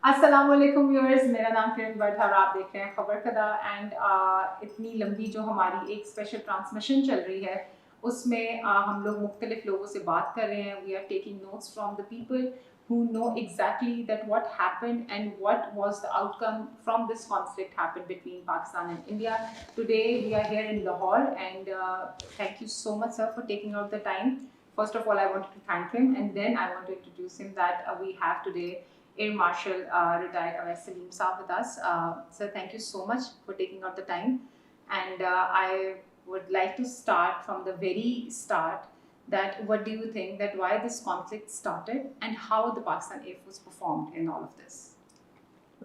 अस्सलाम वालेकुम व्यूअर्स, मेरा नाम किरण भट्ट है और आप देख रहे हैं खबर खदा। एंड इतनी लंबी जो हमारी एक स्पेशल ट्रांसमिशन चल रही है उसमें हम लोग मुख्तलिफ लोगों से बात कर रहे हैं। We are taking notes from the people who know exactly that what happened and what was the outcome from this conflict happened between Pakistan and India. Today we are here in Lahore and thank you so much sir for taking out the time. First of all I wanted to thank him and then I want to introduce him that we have today Air Marshal retired Awais Salim Saab with us. Sir, thank you so much for taking out the time. And I would like to start from the very start. That what do you think that why this conflict started and how the Pakistan Air Force performed in all of this?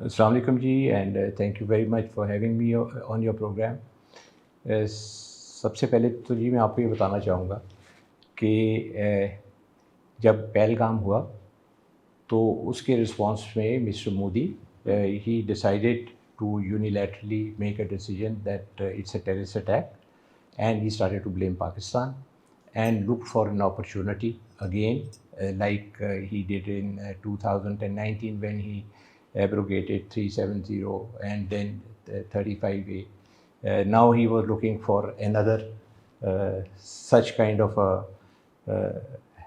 Assalamu alaikum ji, and thank you very much for having me on your program. सबसे पहले तो जी मैं आपको ये बताना चाहूँगा कि जब पहलगाम हुआ तो उसके रिस्पांस में mister Modi he decided to unilaterally make a decision that it's a terrorist attack, and he started to blame Pakistan and look for an opportunity again, like he did in 2019 when he abrogated 370 and then 35A. Now he was looking for another such kind of a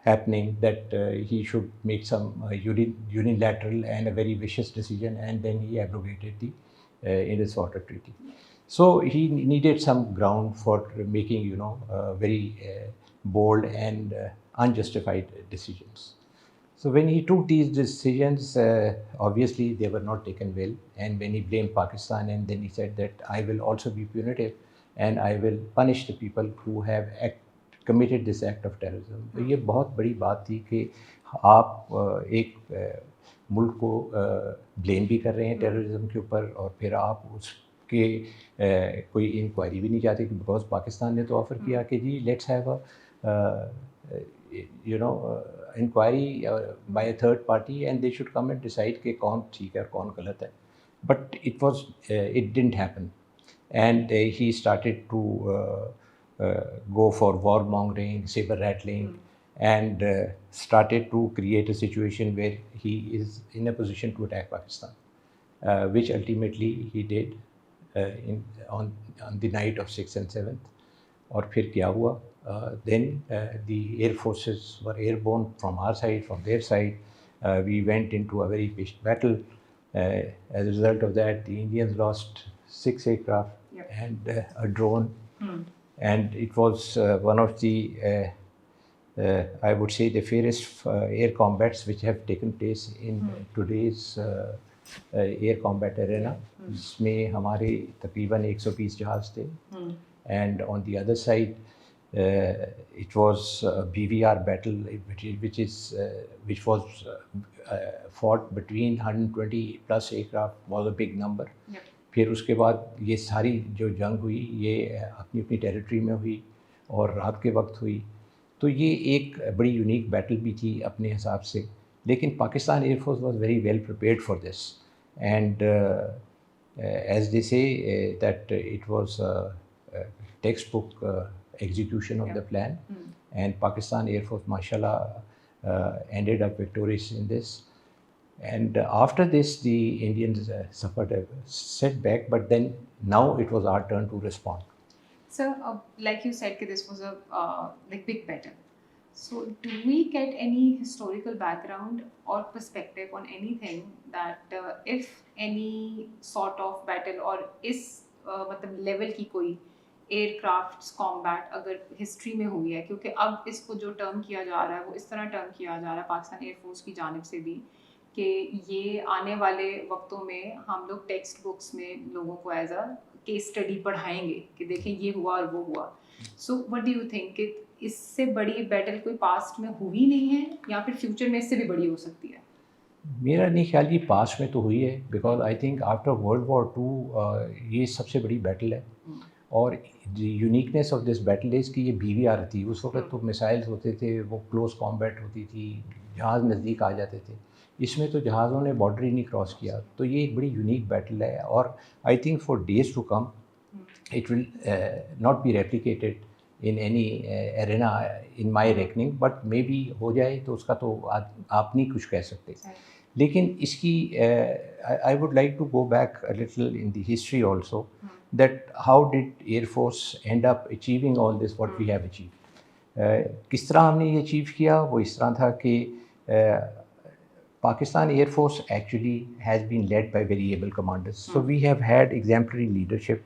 happening that he should make some unilateral and a very vicious decision, and then he abrogated the Indus Water Treaty. So he needed some ground for making, very bold and unjustified decisions. So when he took these decisions, obviously they were not taken well, and when he blamed Pakistan and then he said that I will also be punitive and I will punish the people who have committed this act of terrorism. तो ये बहुत बड़ी बात थी कि आप एक मुल्क को ब्लेम भी कर रहे हैं टेररिज्म के ऊपर और फिर आप उसके कोई इंक्वायरी भी नहीं चाहते, बिकॉज पाकिस्तान ने तो ऑफ़र किया कि जी let's have inquiry by a third party and they should come and decide कि कौन ठीक है और कौन गलत है, but it didn't happen and he started to go for warmongering, saber rattling, and started to create a situation where he is in a position to attack Pakistan, which ultimately he did on the night of 6th and 7th. और फिर क्या हुआ? Then the air forces were airborne from our side, from their side. We went into a very pitched battle. As a result of that, the Indians lost 6 aircraft and a drone. And it was one of the, I would say, the fairest air combats which have taken place in today's air combat arena. जिसमें हमारे तकरीबन 120 जहाज़ थे, and on the other side it was a BVR battle which was fought between 120 plus aircraft, was a big number. फिर उसके बाद ये सारी जो जंग हुई ये अपनी अपनी टेरिटरी में हुई और रात के वक्त हुई, तो ये एक बड़ी यूनिक बैटल भी थी अपने हिसाब से. लेकिन Pakistan air force was very well prepared for this, and as they say that it was textbook execution of the plan, and Pakistan Air Force mashallah ended up victorious in this. And after this the Indians suffered a setback, but then now it was our turn to respond. So like you said this was a like big battle, so do we get any historical background or perspective on anything that if any sort of battle or इस मतलब level की कोई aircraft combat अगर history में हुई है, क्योंकि अब इसको जो टर्म किया जा रहा है वो इस तरह टर्म किया जा रहा है पाकिस्तान एयरफोर्स की जानिब से भी कि ये आने वाले वक्तों में हम लोग टेक्स्ट बुक्स में लोगों को एज अ केस स्टडी पढ़ाएंगे कि देखें ये हुआ और वो हुआ. So what do you think कि इससे बड़ी बैटल कोई पास्ट में हुई नहीं है या फिर फ्यूचर में इससे भी बड़ी हो सकती है? मेरा नहीं ख्याल ये पास्ट में तो हुई है, because I think after world war two ये सबसे बड़ी बैटल है. और uniqueness of this battle is कि ये BVR थी. उस वक्त तो मिसाइल्स होते थे, वो क्लोज कॉम्बैट होती थी, जहाज़ नज़दीक आ जाते थे। इसमें तो जहाज़ों ने बॉर्डर ही नहीं क्रॉस किया। तो ये एक बड़ी यूनिक बैटल है और I think for days to come it will not be replicated in any arena in my reckoning, but maybe हो जाए तो उसका तो आप नहीं कुछ कह सकते। लेकिन इसकी I would like to go back a little in the history also, that how did Air Force end up achieving all this what we have achieved. किस तरह हमने ये अचीव किया, वो इस तरह था कि Pakistan Air Force actually has been led by very able commanders. So we have had exemplary leadership,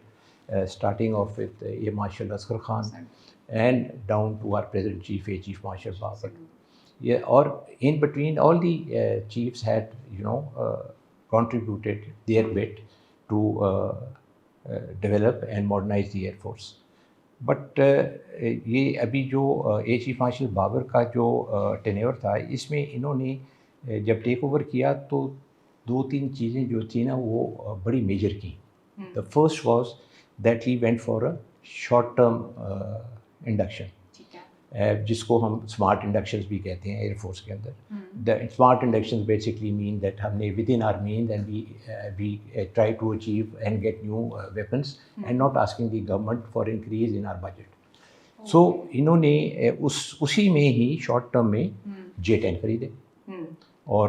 starting off with Air Marshal Asghar Khan and down to our present chief, Air Chief Marshal Babar. Yeah, or in between, all the chiefs had, contributed their bit to develop and modernize the Air Force. But ये अभी जो air chief marshal Babar का जो tenure था, इसमें इन्होंने जब take over किया तो 2-3 चीज़ें जो थी ना वो बड़ी मेजर की। The first was that he went for a short term induction, जिसको हम स्मार्ट इंडक्शंस भी कहते हैं एयरफोर्स के अंदर। The smart inductions basically mean that हमने within our mean and we try to achieve and get new weapons and not asking the government for increase in our budget. So इन्होंने उसी में ही short term में J-10 खरीदे। और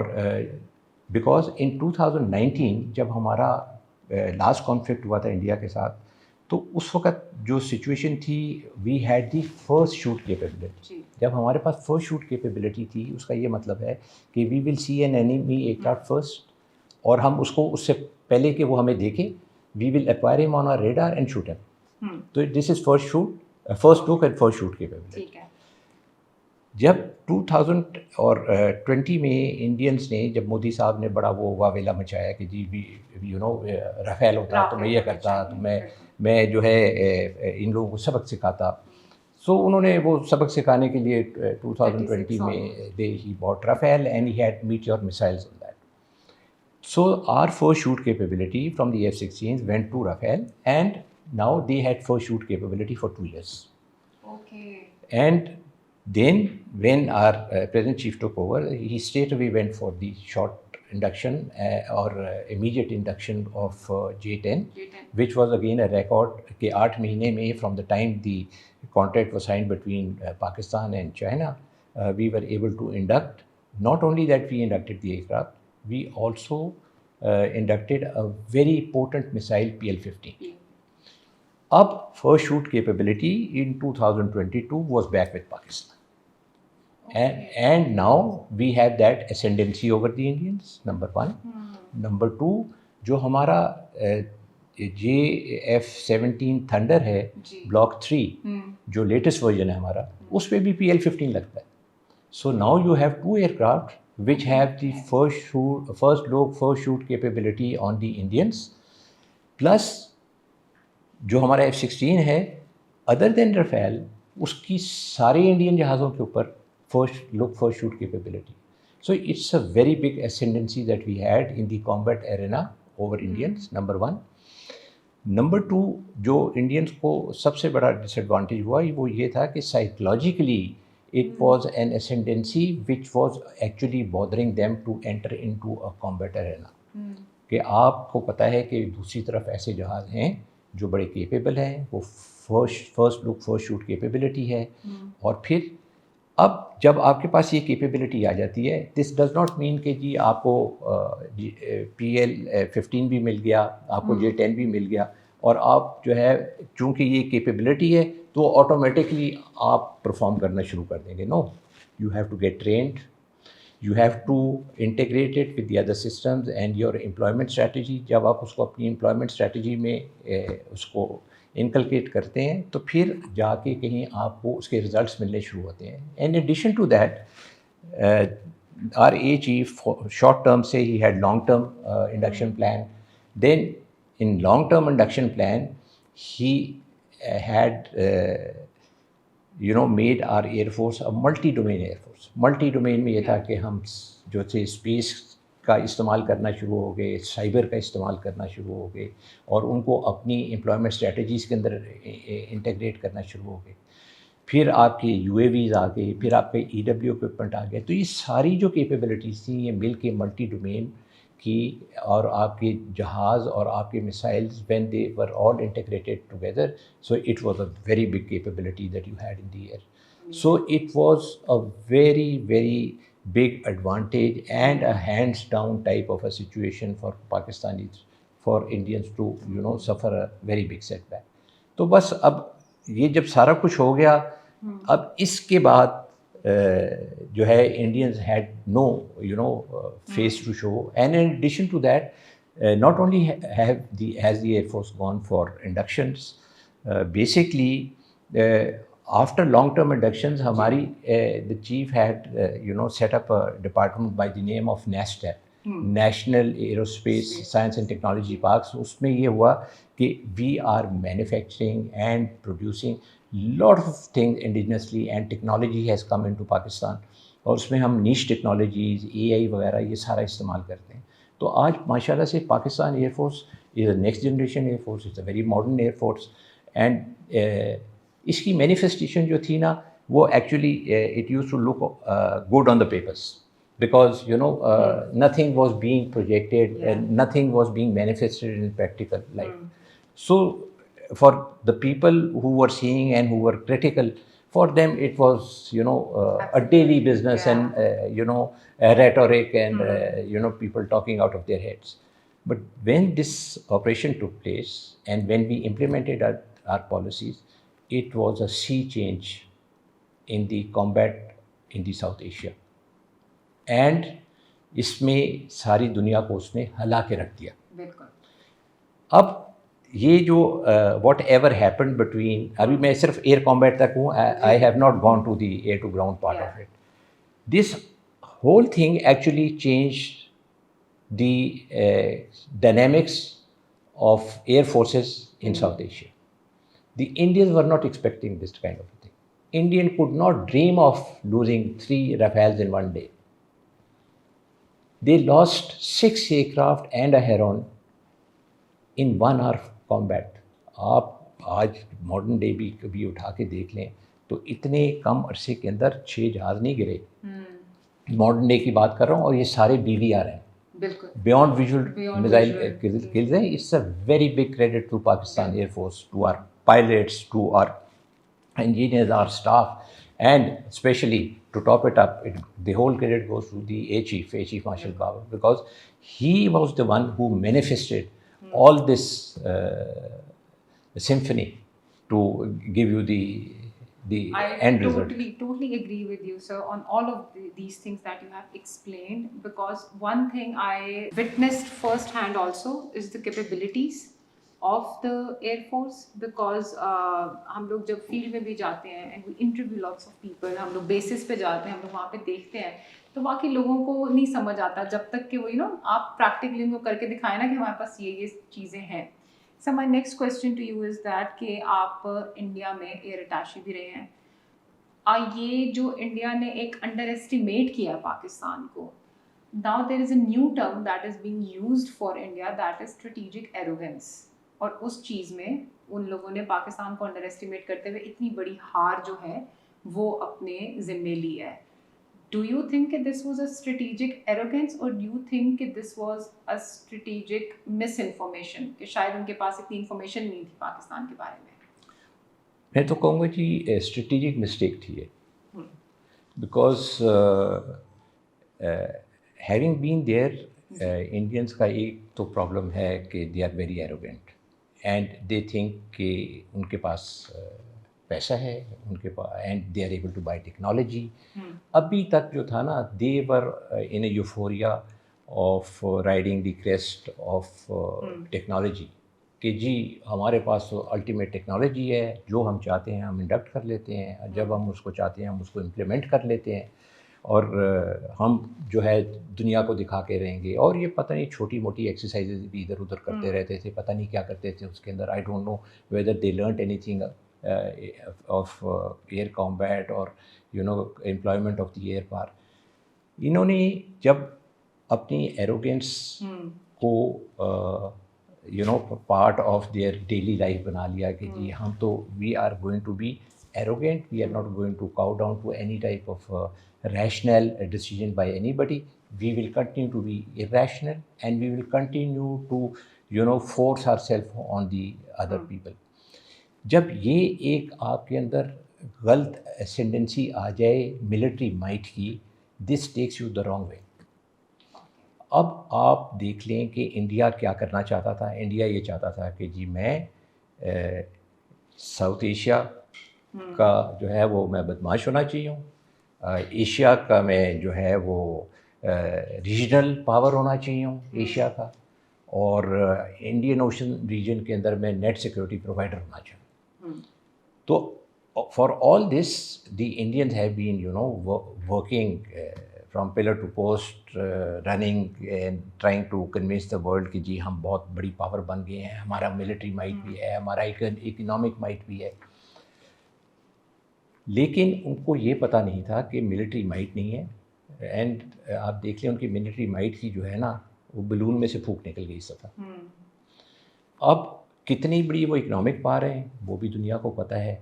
because in 2019 जब हमारा last conflict हुआ था इंडिया के साथ, तो उस वक्त जो सिचुएशन थी, we had the first shoot capability. जब हमारे पास फर्स्ट शूट कैपेबिलिटी थी, उसका ये मतलब है कि we will see an enemy aircraft first, और हम उसको उससे पहले कि वो हमें देखे, we will acquire him on our radar and shoot him. तो this is first look and first shoot capability. जब 2020 में इंडियंस ने, जब मोदी साहब ने बड़ा वो वावेला मचाया कि जी राफेल होता तो मैं ये करता, तो मैं जो है इन लोगों को सबक सिखाता। सो उन्होंने वो सबक सिखाने के लिए 2020 में ही bought Rafale and he had Meteor missiles on that. So our first shoot capability from the F-16s went to Rafale and now they had first shoot capability for 2 years. And then when our present chief took over, he straight away went for the short induction or immediate induction of J-10, which was again a record कि 8 महीने में from the time the contract was signed between Pakistan and China, we were able to induct. Not only that we inducted the aircraft, we also inducted a very potent missile PL-50. अब first shoot capability in 2022 was back with Pakistan. And now we have that ascendancy over the Indians, number 1. Number 2, जो हमारा JF-17 thunder है block 3, जो latest version है हमारा, उस पर भी PL-15 लगता है। So now you have 2 aircraft which have the first shoot capability on the Indians, plus जो हमारा F-16 है, अदर देन राफेल, उसकी सारे इंडियन जहाज़ों के ऊपर first shoot capability. So it's a very big ascendancy that we had in the combat arena over Indians, number 1. Number 2, जो Indians को सबसे बड़ा disadvantage हुआ वो ये था कि psychologically it was an ascendancy which was actually bothering them to enter into a combat arena. कि आपको पता है कि दूसरी तरफ ऐसे जहाज़ हैं जो बड़े capable हैं, वो first shoot capability है, और फिर अब जब आपके पास ये कैपेबिलिटी आ जाती है, दिस डज़ नॉट मीन कि जी आपको PL-15 भी मिल गया, आपको J-10 भी मिल गया, और आप जो है चूँकि ये कैपेबिलिटी है तो ऑटोमेटिकली आप परफॉर्म करना शुरू कर देंगे। No, you have to get trained, you have to integrate it with the other systems and your employment strategy. जब आप उसको अपनी एम्प्लॉयमेंट स्ट्रैटेजी में उसको इनकलकेट करते हैं तो फिर जाके कहीं आपको उसके रिजल्ट्स मिलने शुरू होते हैं। In addition to that, our a chief short term से he had long term induction plan. Then in long term induction plan he had made our air force a multi domain air force. Multi domain में ये था कि हम जो थे space का इस्तेमाल करना शुरू हो गए, साइबर का इस्तेमाल करना शुरू हो गए, और उनको अपनी एम्प्लॉयमेंट स्ट्रेटजीज़ के अंदर इंटीग्रेट करना शुरू हो गए। फिर आपके यूएवीज आ गए, फिर आपके ईडब्ल्यू इक्विपमेंट आ गए। तो ये सारी जो कैपेबिलिटीज़ थी ये मिल के मल्टी डोमेन की, और आपके जहाज़ और आपके missiles when they were all integrated together, so it was a very big capability that you had in the air. So it was a very, very big advantage and a hands down type of a situation for Pakistanis, for Indians to suffer a very big setback. तो बस अब ये जब सारा कुछ हो गया, अब इसके बाद जो है Indians had no face to show, and in addition to that not only has the Air Force gone for inductions, basically after long-term inductions, हमारी the chief had set up a department by the name of NASTAP, National Aerospace Science and Technology Parks. उसमें ये हुआ कि we are manufacturing and producing lot of things indigenously, and technology has come into Pakistan. और उसमें हम niche technologies, AI वगैरह ये सारा इस्तेमाल करते हैं. तो आज माशाल्लाह से Pakistan air force is a next generation air force, is a very modern air force. And इसकी मैनिफेस्टेशन जो थी ना, वो actually it use to look good on the papers, because nothing was being projected and nothing was being manifested in practical life. So for the people who were seeing and who were critical, for them it was a daily business, and rhetoric, and people talking out of their heads. But when this operation took place and when we implemented our policies, it was a sea change in the combat in the South Asia. And इसमें सारी दुनिया को उसने हिला के रख दिया. बिल्कुल. अब ये जो वॉट एवर हैपन्ड बिटवीन, अभी मैं सिर्फ एयर कॉम्बैट तक हूँ, I have not gone to the air to ground part of it. This whole thing actually change the dynamics of air forces in South Asia. The Indians were not expecting this kind of thing. Indian could not dream of losing 3 Rafales in one day. They lost 6 aircraft and a Heron in 1 hour combat. आप आज modern day भी कभी उठा के देख लें तो इतने कम अरसे के अंदर 6 जहाज नहीं गिरे. मॉडर्न डे की बात कर रहा हूँ, और ये सारे BVR हैं, बियॉन्ड विजुअल मिसाइल किल्स हैं. It's a very big credit to Pakistan air force, to our pilots, to our engineers, our staff, and especially to top it up, the whole credit goes to the Air Chief Marshal Baba, because he was the one who manifested all this symphony to give you the end result. I totally agree with you, sir, on all of these things that you have explained, because one thing I witnessed firsthand also is the capabilities of the Air Force, because हम लोग जब field में भी जाते हैं and we interview lots of people, हम लोग basis पे जाते हैं, हम लोग वहाँ पे देखते हैं, तो बाकी लोगों को नहीं समझ आता जब तक कि वो आप प्रैक्टिकली उनको करके दिखाएं ना कि हमारे पास ये चीज़ें हैं. So my next question to you is that कि आप इंडिया में एयर अटैची भी रहे हैं. ये जो इंडिया ने एक अंडर एस्टिमेट किया पाकिस्तान को, now there is a new term that is being used for India, that is strategic arrogance. और उस चीज़ में उन लोगों ने पाकिस्तान को अंडर एस्टिमेट करते हुए इतनी बड़ी हार जो है वो अपने ज़िम्मे ली है. डू यू थिंक कि this was a strategic arrogance, और डू यू थिंक कि this was a strategic miss information, कि शायद उनके पास इतनी इन्फॉर्मेशन नहीं थी पाकिस्तान के बारे में? मैं तो कहूँगा जी स्ट्रेटेजिक मिस्टेक थी ये, because having been there, Indians का एक तो प्रॉब्लम है कि they are very arrogant and they think कि उनके पास पैसा है, उनके पास, and they are able to buy technology. अभी तक जो था ना, they were in a euphoria of riding the crest of technology, कि जी हमारे पास तो अल्टीमेट टेक्नोलॉजी है, जो हम चाहते हैं हम इंडक्ट कर लेते हैं, जब हम उसको चाहते हैं हम उसको इम्प्लीमेंट कर लेते हैं, और हम जो है दुनिया को दिखा के रहेंगे. और ये पता नहीं छोटी मोटी एक्सरसाइजेज भी इधर उधर करते रहते थे, पता नहीं क्या करते थे उसके अंदर. I don't know whether they learned anything of air combat और employment of the air power. इन्होंने जब अपनी एरोगेंस को part of their daily life बना लिया कि जी हम तो we are going to be arrogant. We are not going to cow down to any type of rational decision by anybody. We will continue to be irrational, and we will continue to force ourselves on the other people. जब ये एक आपके अंदर गलत ascendancy आ जाए military might की, this takes you the wrong way. अब आप देख लें कि इंडिया क्या करना चाहता था. इंडिया ये चाहता था कि जी मैं साउथ एशिया का जो है वो मैं बदमाश होना चाहिए हूँ, एशिया का मैं जो है वो रीजनल पावर होना चाहिए हूँ एशिया का, और इंडियन ओशन रीजन के अंदर मैं नेट सिक्योरिटी प्रोवाइडर होना चाहिए. तो for all this the Indians have been working from pillar to post, running and trying to convince the world कि जी हम बहुत बड़ी पावर बन गए हैं, हमारा मिलिट्री माइट भी है, हमारा इकोनॉमिक माइट भी है. लेकिन उनको ये पता नहीं था कि मिलिट्री माइट नहीं है. एंड आप देख लें उनकी मिलिट्री माइट की जो है ना, वो बलून में से फूंक निकल गई इस दफ़ा. अब कितनी बड़ी वो इकोनॉमिक पावर है वो भी दुनिया को पता है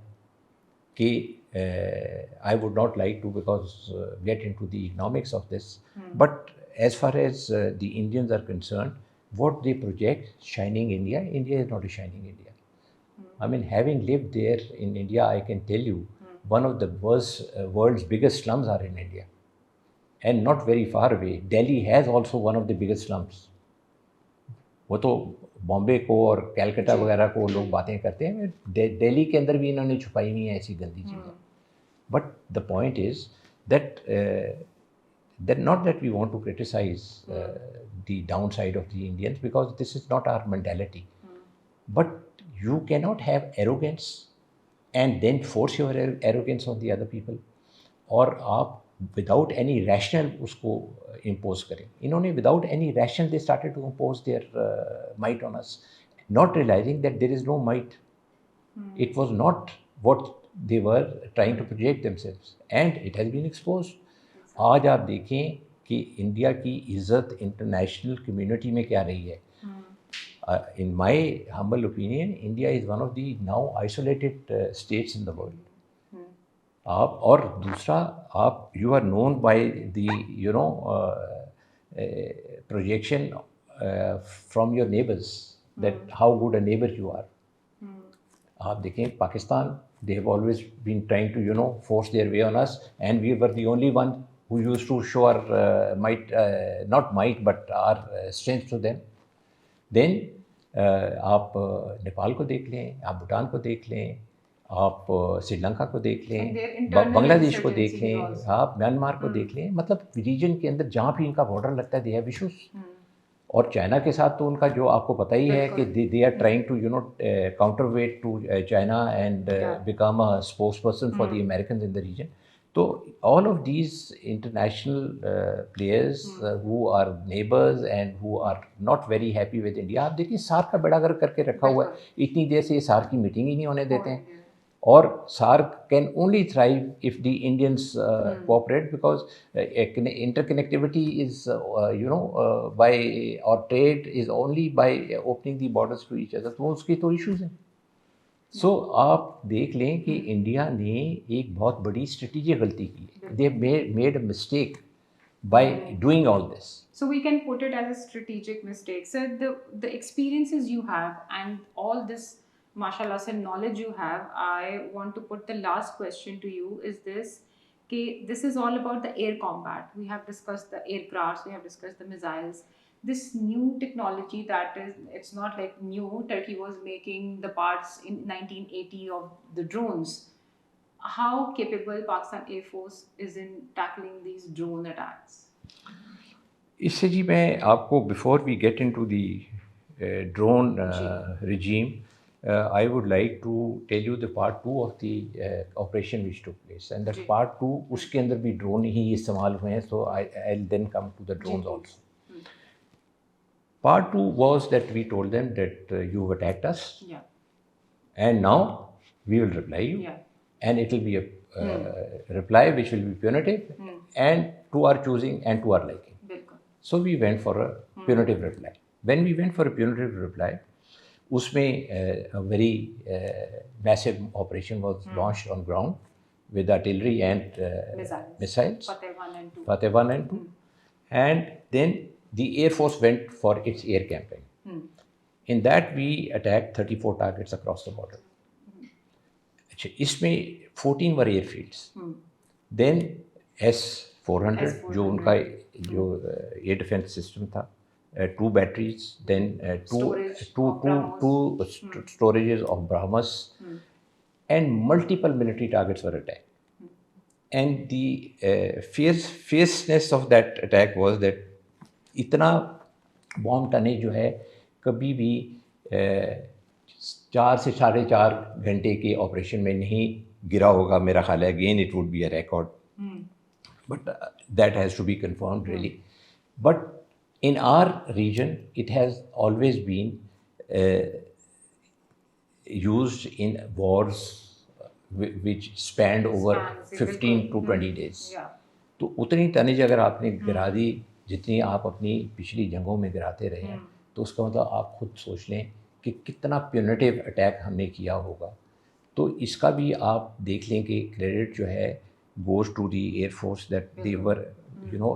कि I would not like to get into the economics of this, but as far as the Indians are concerned, what they project, shining India, India is not a shining India. I mean, having lived there in India, I can tell you, one of the world's biggest slums are in India, and not very far away. Delhi has also one of the biggest slums. वो तो बॉम्बे को और कैलकाटा वगैरह को लोग बातें करते हैं, दिल्ली के अंदर भी इन्होंने छुपाई हुई हैं ऐसी गंदी चीज़ें. But the point is that not that we want to criticize the downside of the Indians, because this is not our mentality. But you cannot have arrogance and then force your arrogance on the other people, और आप without any rational उसको impose करें. इन्होंने without any rational they started to impose their might on us, not realizing that there is no might. It was not what they were trying to project themselves, and it has been exposed. आज आप देखें कि India की इज़्ज़त international community में क्या रही है. In my humble opinion, India is one of the now isolated states in the world. आप और दूसरा आप you are known by the projection from your neighbors that how good a neighbor you are. आप देखें Pakistan, they have always been trying to force their way on us, and we were the only one who used to show our might, not might but our strength to them. Then आप नेपाल को देख लें, आप भूटान को देख लें, आप श्रीलंका को देख लें, बांग्लादेश को देख लें, आप म्यांमार को देख लें. मतलब रीजन के अंदर जहाँ भी इनका बॉर्डर लगता है दे हैव इश्यूज. और चाइना के साथ तो उनका जो आपको पता ही है कि they are trying to counterweight to China and become a spokesperson for the American in the region. तो all of these international players who are neighbours and who are not very happy with India. आप देखिए SAARC का बेड़ा गर्क करके रखा हुआ है, इतनी देर से ये सार्क की मीटिंग ही नहीं होने देते हैं. और SAARC can only thrive if the Indians cooperate, because interconnectivity is by or trade is only by opening the borders to each other. तो उसके तो issues हैं. So आप देख लें कि इंडिया ने एक बहुत बड़ी strategic गलती की. They made a mistake by doing all this. So we can put it as a strategic mistake. So the experiences you have and all this mashallah se knowledge you have, I want to put the last question to you is this: this is all about the air combat. We have discussed the aircrafts, we have discussed the missiles. This new technology that is, it's not like new. Turkey was making the parts in 1980 of the drones. How capable Pakistan Air Force is in tackling these drone attacks? इससे जी मैं आपको before we get into the drone regime, I would like to tell you the part 2 of the operation which took place, and that part 2 उसके अंदर भी drone ही इस्तेमाल हुए हैं. So I'll then come to the drones also. Part 2 was that we told them that you've attacked us, and now we will reply you, and it will be a reply which will be punitive and to our choosing and to our liking. So we went for a punitive reply. When we went for a punitive reply, उसमें very massive operation was launched on ground with artillery and missiles, Fateh 1 and 2. And then the Air Force went for its air campaign. In that we attacked 34 targets across the border. अच्छा, इसमें 14 वर airfields, then S-400 जो उनका जो air defence system था, 2 batteries, then two storages of BrahMos, and multiple military targets were attacked. And the fierceness of that attack was that इतना bomb tonnage जो है कभी भी 4 से 4.5 घंटे के ऑपरेशन में नहीं गिरा होगा मेरा ख्याल है. Again it would be a record, but that has to be confirmed really. But in our region it has always been used in wars which spanned over 15 to 20 days. तो उतनी टनेज अगर आपने गिरा दी जितनी आप अपनी पिछली जंगों में गिराते रहे हैं, तो उसका मतलब आप खुद सोच लें कि कितना प्यूनिटिव अटैक हमने किया होगा. तो इसका भी आप देख लें कि क्रेडिट जो है goes to the air force that they were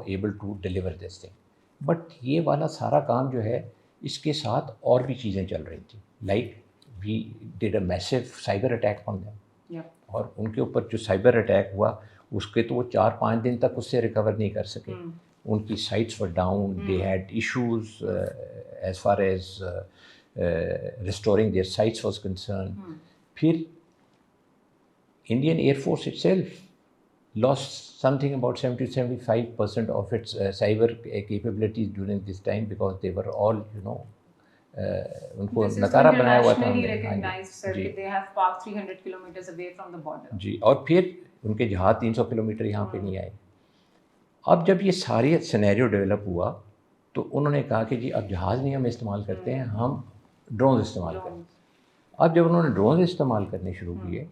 able to deliver this thing. But ये वाला सारा काम जो है इसके साथ और भी चीज़ें चल रही थी. Like we did a massive cyber attack on them, और उनके ऊपर जो साइबर अटैक हुआ उसके तो वो 4-5 दिन तक उससे रिकवर नहीं कर सके. उनकी sites were down, they had issues as far as restoring their sites was concern. फिर Indian air force itself lost something about 70-75% of its cyber capabilities during this time because they were all उनको नकारा बनाया हुआ था जी. और फिर उनके जहाज 300 किलोमीटर यहाँ पे नहीं आए. अब जब ये सारी सिनेरियो डेवलप हुआ तो उन्होंने कहा कि जी अब जहाज़ नहीं हम इस्तेमाल करते हैं, हम ड्रोन इस्तेमाल करें. अब जब उन्होंने ड्रोन इस्तेमाल करने शुरू किए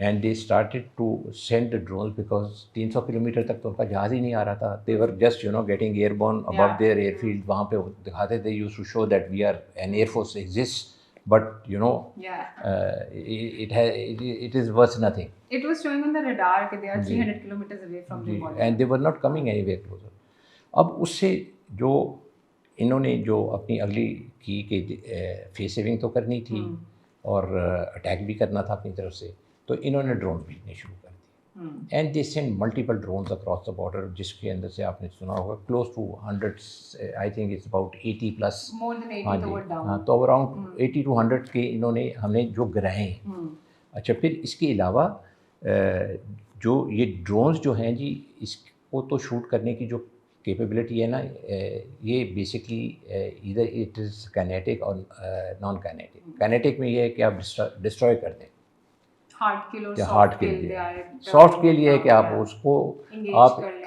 and they started to send the drones because 300 kilometre तक तो उनका जहाज़ ही नहीं आ रहा था. They were just getting airborne above their airfield. वहाँ पे दिखाते थे, used to show that we are an air force exists, but it is worth nothing. It was showing on the radar that they are 300 kilometers away from the border, and they were not coming anywhere closer. अब उससे जो इन्होंने जो अपनी अगली की कि face saving तो करनी थी और अटैक भी करना था अपनी तरफ से, तो इन्होंने ड्रोन भेजने शुरू कर दिए. And they send multiple drones across the border, जिसके अंदर से आपने सुना होगा close to 100, I think it's about 80 plus. हाँ जी, हाँ, तो अराउंड 80 to 100 के इन्होंने हमने जो गिराए हैं. अच्छा, फिर इसके अलावा जो ये ड्रोन्स जो हैं जी, इसको तो शूट करने की जो कैपेबिलिटी है ना, ये बेसिकली इधर इट इज़ काइनेटिक और नॉन काइनेटिक. काइनेटिक में ये है कि आप डिस्ट्रॉय कर दें, हार्ड के लिए. सॉफ्ट के लिए है कि आप उसको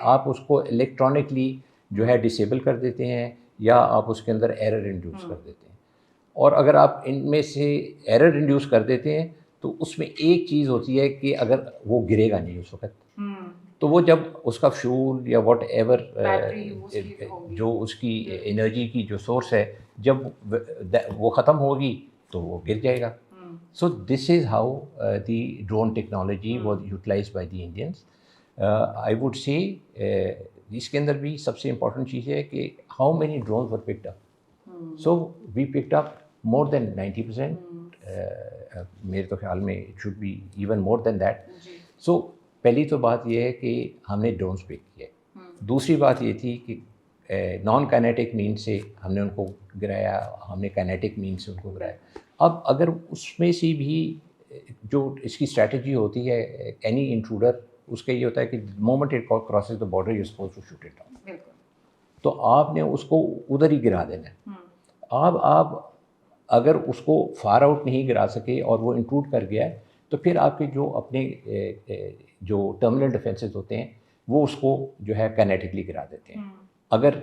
आप उसको इलेक्ट्रॉनिकली जो है डिसेबल कर देते हैं या आप उसके अंदर एरर इंड्यूस कर देते हैं. और अगर आप इनमें से एरर इंड्यूस कर देते हैं तो उसमें एक चीज़ होती है कि अगर वो गिरेगा नहीं उस वक्त, तो वो जब उसका फ्यूल या वॉट एवर जो उसकी एनर्जी की जो सोर्स है, जब वो ख़त्म होगी तो वो गिर जाएगा. So this is how the drone technology was utilized by the Indians. I would say इसके अंदर भी सबसे important चीज़ है कि how many drones were picked up. So we picked up more than 90%. मेरे तो ख्याल में it should be even more than that. So पहली तो बात ये है कि हमने ड्रोन्स पिक किए. दूसरी बात ये थी कि नॉन काइनेटिक मीन से हमने उनको गिराया, हमने काइनेटिक मीन से उनको गिराया. अब अगर उसमें से भी जो इसकी स्ट्रैटेजी होती है एनी इंट्रूडर, उसका ये होता है कि moment it crosses the border you suppose to shoot it down. तो आपने उसको उधर ही गिरा देना है. अब आप अगर उसको फार आउट नहीं गिरा सके और वो इंट्रूड कर गया है, तो फिर आपके जो अपने जो टर्मिनल डिफेंसेस होते हैं वो उसको जो है काइनेटिकली गिरा देते हैं. अगर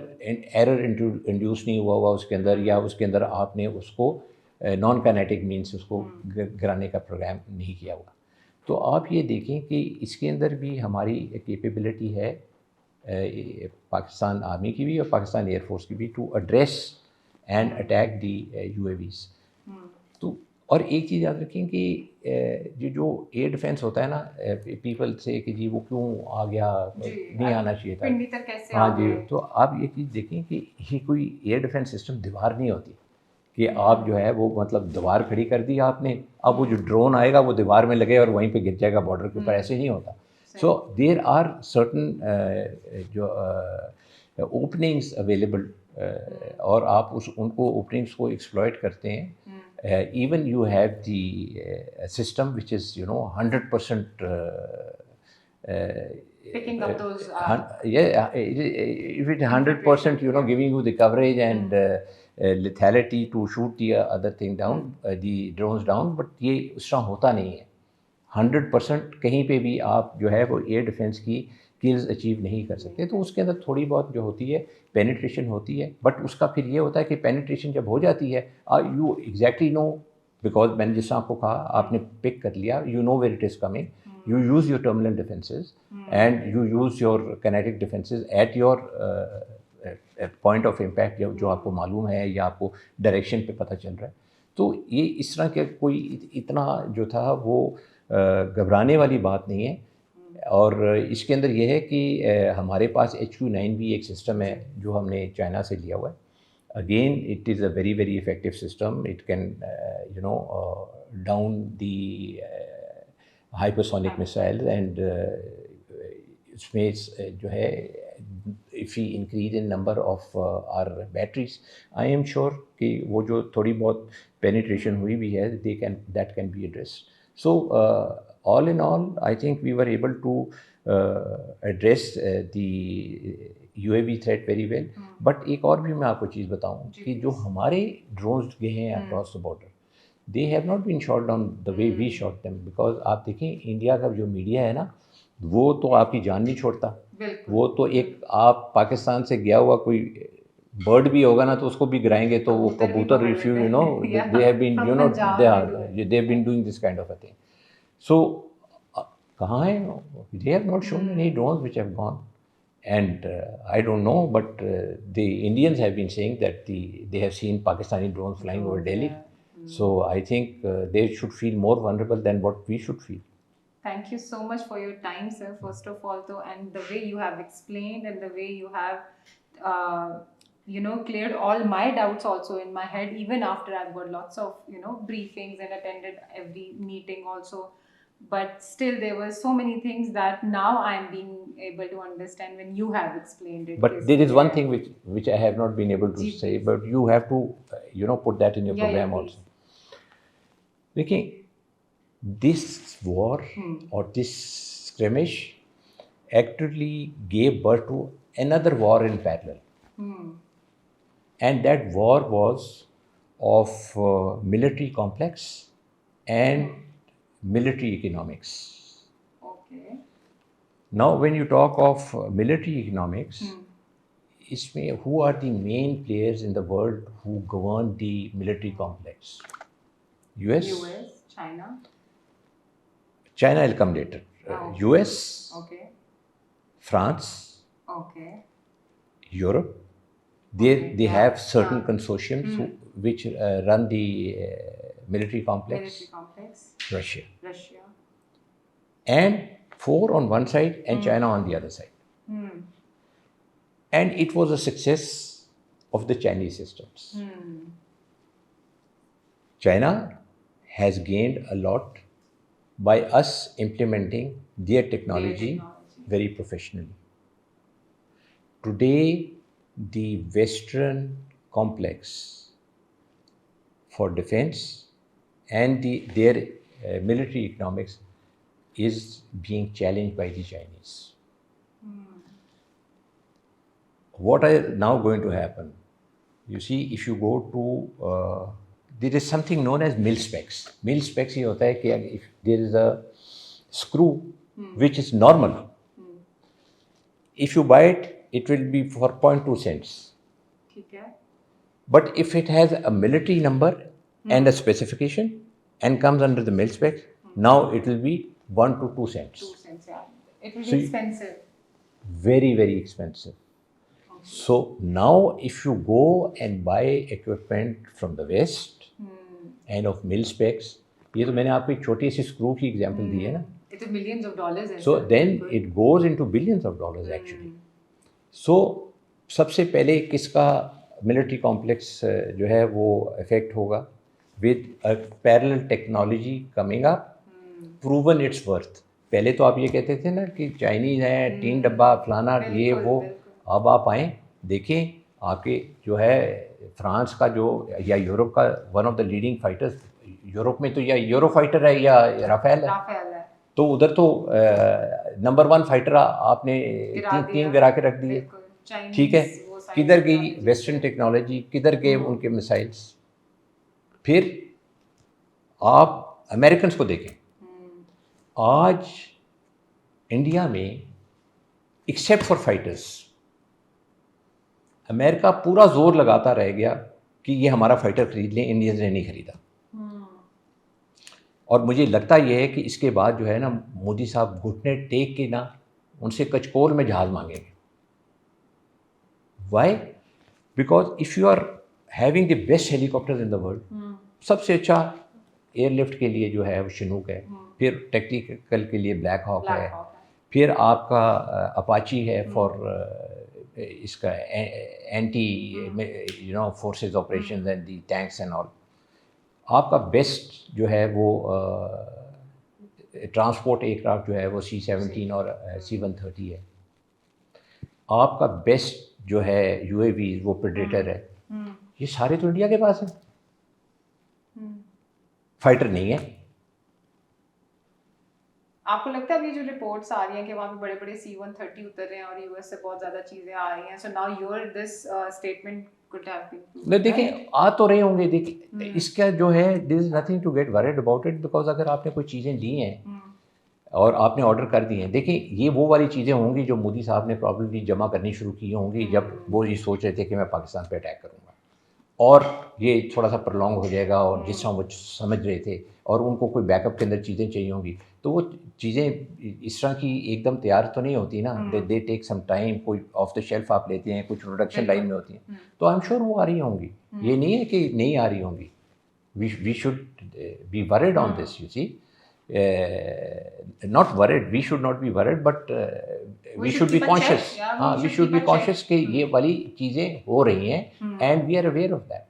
एरर इंड्यूस नहीं हुआ हुआ उसके अंदर, या उसके अंदर आपने उसको नॉन काइनेटिक मीन्स उसको गिराने का प्रोग्राम नहीं किया हुआ, तो आप ये देखें कि इसके अंदर भी हमारी कैपेबिलिटी है पाकिस्तान आर्मी की भी और पाकिस्तान एयरफोर्स की भी to address and attack the UAVs. और एक चीज़ याद रखें कि जो एयर डिफेंस होता है ना, पीपल से कि जी वो क्यों आ गया, नहीं आना चाहिए था। पिंडी तक कैसे हाँ आ जी, गए? तो आप ये चीज़ देखें कि ये कोई एयर डिफेंस सिस्टम दीवार नहीं होती कि आप जो है वो मतलब दीवार खड़ी कर दी आपने, अब वो जो ड्रोन आएगा वो दीवार में लगे और वहीं पे गिर जाएगा बॉर्डर के ऊपर, ऐसे नहीं होता। सो देयर आर सर्टन जो ओपनिंग्स अवेलेबल, और आप उनको ओपनिंग्स को एक्सप्लॉइट करते हैं। even you have the system which is 100% Picking up those, yeah, if it 100% giving you the coverage and lethality to shoot the other thing down, the drones down, but ये उस तरह होता नहीं है। 100% कहीं पे भी आप जो है वो एयर डिफेंस की स्किल्स अचीव नहीं कर सकते। तो उसके अंदर थोड़ी बहुत जो होती है पेनिट्रेशन होती है, बट उसका फिर ये होता है कि पेनिट्रेशन जब हो जाती है, यू एग्जैक्टली नो, बिकॉज मैंने जिस आपको कहा आपने पिक कर लिया, you know where it is coming, you use your terminal defenses and you use your kinetic defenses at your point of impact, जो आपको मालूम है या आपको डायरेक्शन पे पता चल रहा है। तो ये इस तरह के कोई इतना जो था वो घबराने वाली बात नहीं है। और इसके अंदर ये है कि हमारे पास HQ9 भी एक सिस्टम है जो हमने चाइना से लिया हुआ है। Again, it is a very very effective system. It can down the hypersonic missiles, and इसमें जो है if we increase in number of our batteries, I am sure कि वो जो थोड़ी बहुत penetration हुई भी है, that can be addressed. So all in all, I think we were able to address the UAV threat very well. But एक और भी मैं आपको चीज़ बताऊँ कि जो हमारे drones गए हैं across the border, they have not been shot down the way we shot them, because आप देखें इंडिया का जो मीडिया है ना, वो तो आपकी जान नहीं छोड़ता। वो तो एक आप पाकिस्तान से गया हुआ कोई बर्ड भी होगा ना तो उसको भी गिराएंगे, तो वो कबूतर refuse they have been they have been doing this kind of a thing. So कहाँ है, they have not shown any drones which have gone, and I don't know, but the Indians have been saying that they have seen Pakistani drones flying over Delhi. So I think they should feel more vulnerable than what we should feel. Thank you so much for your time, sir, first of all, though, and the way you have explained and the way you have, cleared all my doubts also in my head, even after I've got lots of, briefings and attended every meeting also. But still, there were so many things that now I'm being able to understand when you have explained it. But there is one thing which I have not been able to say, but you have to, put that in your program also. देखिए, this war or this skirmish actually gave birth to another war in parallel. And that war was of military complex and military economics. Okay. Now, when you talk of military economics, who are the main players in the world who govern the military complex? US, China. China will come later. US, Okay. France, Okay. Europe. They have certain consortiums which run the military complex. Russia. And 4 on one side and China on the other side. And it was a success of the Chinese systems. China has gained a lot by us implementing their technology very professionally. Today, the Western complex for defense and their military economics is being challenged by the Chinese. What is now going to happen? You see, if you go to there is something known as mil specs. Mil specs ये होता है कि if there is a screw which is normal, if you buy it, it will be for 0.2 cents. ठीक है. But if it has a military number and a specification and comes under the mil spec, now it will be 1 to 2 cents. 2 cents, yeah. It will be expensive. Very, very expensive. So now if you go and buy equipment from the West, and of mil specs. ये तो मैंने आपको एक छोटी सी screw की example दी है ना. ये तो मिलियंस ऑफ डॉलर्स है. So then it goes into billions of dollars actually. So सबसे पहले किसका मिलिट्री कॉम्प्लेक्स जो है वो इफेक्ट होगा with a parallel technology coming up, proven it's worth. पहले तो आप ये कहते थे ना कि चाइनीज़ हैं, टीन डब्बा फलाना ये वो. अब आप आएँ देखें, आपके जो है फ्रांस का जो या यूरोप का one of the leading fighters, Europe में तो या यूरो फाइटर है या राफेल है. तो उधर तो नंबर 1 फाइटर आपने तीन गिरा के रख दिए. ठीक है, किधर गई वेस्टर्न टेक्नोलॉजी, किधर गए उनके मिसाइल्स. फिर आप अमेरिकन को देखें, आज इंडिया में एक्सेप्ट फॉर फाइटर्स अमेरिका पूरा जोर लगाता रह गया कि ये हमारा फाइटर खरीद लें, इंडियंस ने नहीं खरीदा. और मुझे लगता यह है कि इसके बाद जो है ना मोदी साहब घुटने टेक के ना उनसे कचकोल में जहाज़ मांगेंगे. Why? Because if you are having the best helicopters in the world, सबसे अच्छा एयरलिफ्ट के लिए जो है वो शिनूक है, फिर टेक्निकल के लिए ब्लैक हॉक है, फिर आपका अपाची है फॉर इसका anti forces operations and the tanks and all. आपका बेस्ट जो है वो ट्रांसपोर्ट एयरक्राफ्ट जो है वो C-17 और C-130 है. आपका बेस्ट जो है UAV वो प्रेडेटर है. ये सारे तो इंडिया के पास हैं. फाइटर नहीं है. आपको लगता है अभी जो रिपोर्ट्स आ रही हैं कि वहाँ पे बड़े बड़े C-130 उतर रहे हैं और यूएस से बहुत ज़्यादा चीज़ें आ रही हैं, so now your this statement could have been. नहीं देखिए, आ तो रहे होंगे. देखिए इसका जो है this is nothing to get worried about it, because अगर आपने कोई चीज़ें ली हैं और आपने ऑर्डर कर दिए हैं, देखिए ये वो वाली चीज़ें होंगी जो मोदी साहब ने प्रॉब्लली जमा करनी शुरू की होंगी जब वो ये सोच रहे थे कि मैं पाकिस्तान पे अटैक करूँगा, और ये थोड़ा सा प्रलॉन्ग हो जाएगा और जिस तरह वो समझ रहे थे, और उनको कोई बैकअप के अंदर चीज़ें चाहिए होंगी. तो वो चीज़ें इस तरह की एकदम तैयार तो नहीं होती ना. They take some time. कोई ऑफ द शेल्फ आप लेते हैं, कुछ प्रोडक्शन लाइन में होती हैं, तो आई एम श्योर वो आ रही होंगी. ये नहीं है कि नहीं आ रही होंगी. We should be worried on this, you see. Not worried, we should not be worried, but we should be conscious. हाँ, वी शुड बी कॉन्शियस कि ये वाली चीज़ें हो रही हैं and we are aware of that.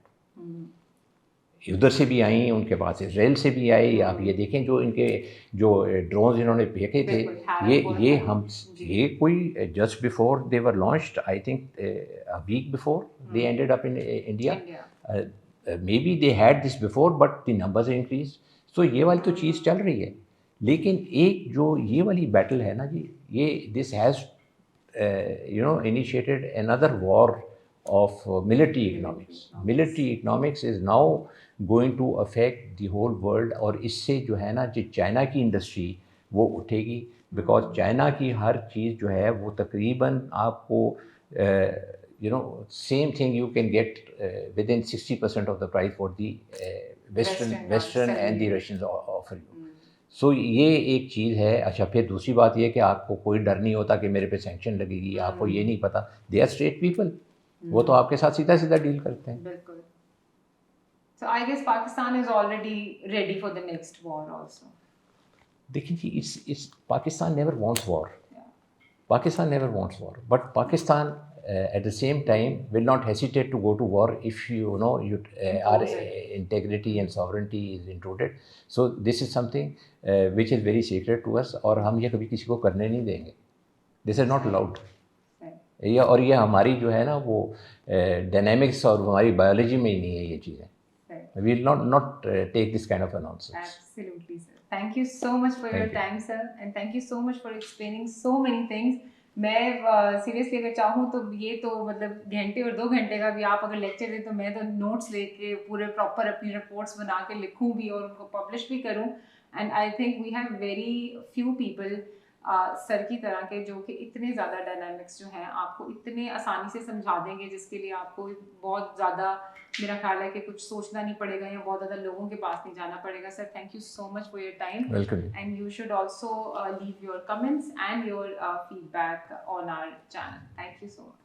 उधर से भी आई, उनके पास इसराइल से भी आई. आप ये देखें जो इनके जो ड्रोन्स इन्होंने फेंके थे, ये कोई just before they were launched, I think a week before they ended up in India. Maybe they had this before but the numbers increase. So ये वाली तो चीज़ चल रही है. लेकिन एक जो ये वाली बैटल है ना जी, ये this has initiated another war of military economics. Military economics is now going to affect the whole world. और इससे जो है ना जो चाइना की इंडस्ट्री वो उठेगी, बिकॉज चाइना की हर चीज़ जो है वो तकरीबन आपको same thing you can get within 60% of the price for the western and the Russians offer you. So ये एक चीज़ है. अच्छा, फिर दूसरी बात ये कि आपको कोई डर नहीं होता कि मेरे पे सैंक्शन लगेगी. आपको ये नहीं पता, दे आर स्ट्रेट पीपल, वो तो आपके साथ सीधा सीधा डील करते हैं. बिल्कुल. So I guess Pakistan is already ready for the next war also. देखिए जी, it's Pakistan never wants war. Pakistan never wants war, but Pakistan at the same time will not hesitate to go to war if our integrity and sovereignty is intruded. So this is something which is very sacred to us, और हम ये कभी किसी को करने नहीं देंगे. This is not allowed. ये हमारी जो है ना वो डायनेमिक्स और हमारी बायोलॉजी में ही नहीं है ये चीज़ें. We will not take this kind of nonsense. Absolutely sir. Thank you so much for your time sir, and thank you so much for explaining so many things. मैं सीरियसली अगर चाहूँ तो ये तो मतलब घंटे और 2 घंटे का भी आप अगर लेक्चर दें तो मैं तो नोट्स लेके पूरे प्रॉपर अपनी रिपोर्ट्स बना के लिखूँ भी और उनको पब्लिश भी करूँ. And I think we have very few people sir की तरह के जो कि इतने ज़्यादा डायनामिक्स जो हैं आपको इतने आसानी से समझा देंगे, जिसके लिए आपको बहुत ज़्यादा मेरा ख्याल है कि कुछ सोचना नहीं पड़ेगा या बहुत ज़्यादा लोगों के पास नहीं जाना पड़ेगा. Sir, thank you so much for your time. Welcome. And you should also leave your comments and your feedback on our channel. Thank you so much.